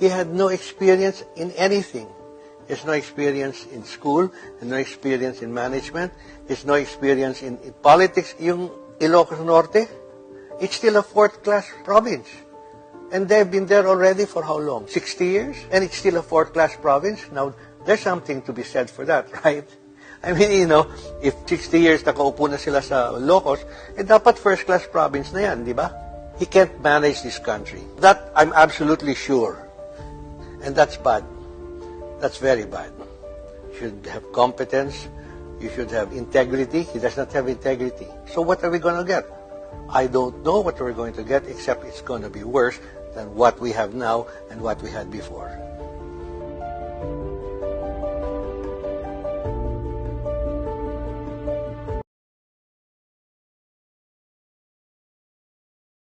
He had no experience in anything. He has no experience in school, and no experience in management, he has no experience in politics. Yung Ilocos Norte, it's still a fourth-class province. And they've been there already for how long? 60 years? And it's still a fourth-class province? Now, there's something to be said for that, right? I mean, you know, if 60 years nakaupo na sila sa Ilocos, dapat first-class province na yan, di ba? He can't manage this country. That, I'm absolutely sure. And that's bad. That's very bad. You should have competence. You should have integrity. He does not have integrity. So what are we going to get? I don't know what we're going to get, except it's going to be worse than what we have now and what we had before.